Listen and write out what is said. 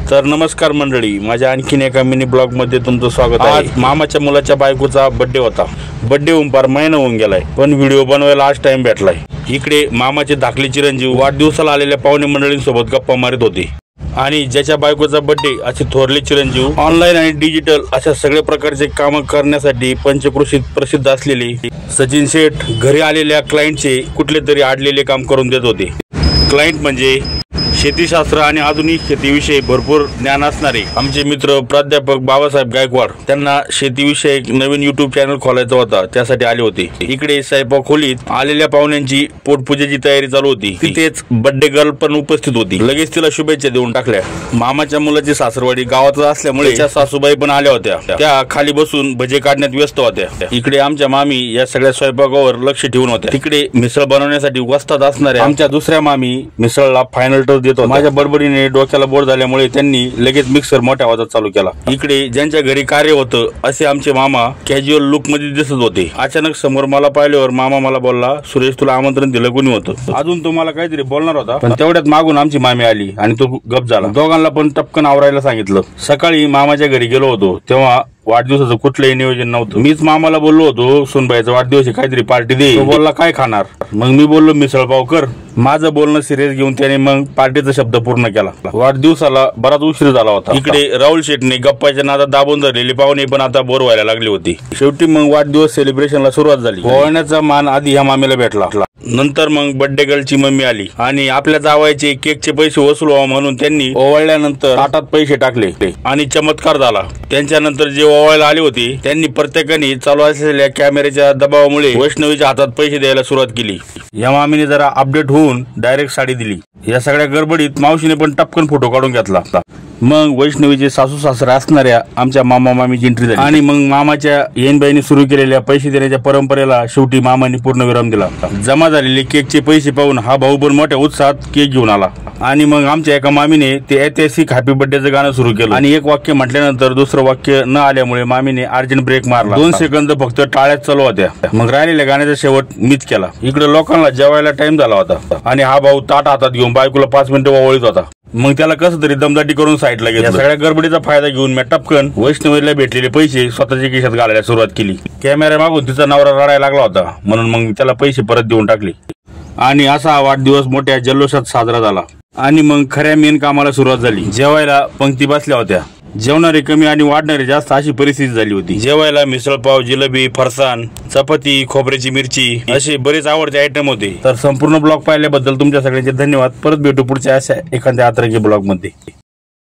तर नमस्कार मंडळी, माझ्या आणखीन एका मिनी ब्लॉग मध्ये तुमचं स्वागत आहे। आज मामाच्या मुलाच्या बायकोचा बर्थडे होता। बर्थडे होऊन पार महिना होऊन गेलाय, पण व्हिडिओ बनवायला आज टाइम भेटलाय। इकडे मामाचे धाकले चिरंजीव वाढदिवसाला आलेल्या पाहुणे मंडळींसोबत गप्पा मारत होते आणि ज्याच्या बायकोचा बर्थडे असे थोरले चिरंजीव ऑनलाईन आणि डिजिटल अशा सगळ्या प्रकारचे काम करण्यासाठी पंचक्रोशीत प्रसिद्ध असलेले सचिन शेठ घरी आलेल्या क्लायंटचे कुठले तरी आडलेले काम करून देत होते। क्लायंट म्हणजे शेतीशास्त्र आणि आधुनिक शेतीविषयी भरपूर ज्ञान असणारे आमचे मित्र प्राध्यापक बाबासाहेब गायकवाड। त्यांना शेतीविषयक नवीन YouTube चॅनल खोलायचा होता, त्यासाठी आले होते। इकडे स्वयंपाक खोलीत आलेल्या पाहुण्यांची पोटपूजेची तयारी चालू होती। तिथेच बर्थडे गर्ल पण उपस्थित होती। लगेच तिला शुभेच्छा देऊन टाकल्या। मामाच्या मुलाची सासरवाडी गावातच असल्यामुळे त्या सासूबाई पण आल्या होत्या। त्या खाली बसून भजे काढण्यात व्यस्त होत्या। इकडे आमच्या मामी या सगळ्या स्वयंपाकावर लक्ष ठेवून होत्या। तिकडे मिसळ बनवण्यासाठी वस्तात असणाऱ्या आमच्या दुसऱ्या मामी मिसळला फायनल टच देत होत्या। माझ्या बडबडीने डोक्याला बोर झाल्यामुळे त्यांनी लगेच मिक्सर मोठ्या आवाजात चालू केला। इकडे ज्यांच्या घरी कार्य होतं असे आमचे मामा कॅज्युअल लुक मध्ये दिसत होते। अचानक समोर मला पाहिल्यावर मामा मला बोलला, सुरेश तुला आमंत्रण दिलं कोणी होतं? अजून तो मला काहीतरी बोलणार होता, पण तेवढ्यात मागून आमची मामी आली आणि तो गप झाला। दोघांना पण टपकन आवरायला सांगितलं। सकाळी मामाच्या घरी गेलो होतो तेव्हा वाढदिवसाचं कुठलंही नियोजन नव्हतं। मीच मामाला बोललो होतो, सुनबाईचा वाढदिवस आहे, काहीतरी पार्टी दे। तो बोलला काय खाणार? मग मी बोललो मिसळ पाव कर। माझं बोलणं सिरियस घेऊन त्याने मग पार्टीचा शब्द पूर्ण केला। वाढदिवसाला बराच उशीर झाला होता। इकडे राहुल शेठने गप्पाच्या नादात दाबून धरलेले पाहुणे पण आता बोर व्हायला लागले होते। शेवटी मग वाढदिवस सेलिब्रेशनला सुरुवात झाली। ओवाळण्याचा मान आधी ह्या मामीला भेटला, नंतर मग बर्थडे गर्लची मम्मी आली आणि आपल्या जावायचे केकचे पैसे वसूल व्हावं म्हणून त्यांनी ओवाळल्यानंतर ताटात पैसे टाकले आणि चमत्कार झाला। त्यांच्यानंतर जे ओवाळायला आले होते त्यांनी प्रत्येकाने चालू असलेल्या कॅमेऱ्याच्या दबावामुळे वैष्णवीच्या हातात पैसे द्यायला सुरुवात केली। या मामीने जरा अपडेट होऊन डायरेक्ट साडी दिली। या सगळ्या गडबडीत मावशीने पण टपकन फोटो काढून घेतला। मग वैष्णवीचे सासू सासरे असणाऱ्या आमच्या मामा मामीची एंट्री झाली आणि मग मामाच्या येनबाईने सुरू केलेल्या पैसे देण्याच्या परंपरेला शेवटी मामाने पूर्ण विराम दिला। जमा झालेले केकचे पैसे पाहून हा भाऊ पण मोठ्या उत्साहात केक घेऊन आला आणि मग आमच्या एका मामीने ते ऐतिहासिक हॅपी बर्थडेचं गाणं सुरू केलं आणि एक वाक्य म्हटल्यानंतर दुसरं वाक्य न आल्यामुळे मामीने अर्जंट ब्रेक मारला। 2 सेकंद फक्त टाळ्याच चालू होत्या। मग राहिलेल्या गाण्याचा शेवट मीच केला। इकडे लोकांना जेवायला टाइम झाला होता आणि हा भाऊ ताट हातात घेऊन बायकोला 5 मिनिटं ओवाळीत होता। मग त्याला कसं तरी दमदाटी करून साईडला घेतलं। सगळ्या गडबडीचा फायदा घेऊन मी टपकन वैष्णवीला भेटलेले पैसे स्वतःच्या खिशात घालायला सुरुवात केली। कॅमेरा मागून तिचा नवरा रडायला लागला होता म्हणून मग त्याला पैसे परत देऊन टाकले आणि असा हा वाढदिवस मोठ्या जल्लोषात साजरा झाला। आणि मग खऱ्या मेन कामाला सुरुवात झाली। जेवायला पंक्ती बसल्या होत्या। जेवणारे कमी आणि वाढणारे जास्त अशी परिस्थिती झाली होती। जेवायला मिसळपाव, जिलेबी, फरसाण, चपाती, खोबऱ्याची मिरची असे बरेच आवडते आयटम होते। तर संपूर्ण ब्लॉग पाहिल्याबद्दल तुमच्या सगळ्यांचे धन्यवाद। परत भेटू पुढच्या अशा एखाद्या अत्रकी ब्लॉग मध्ये।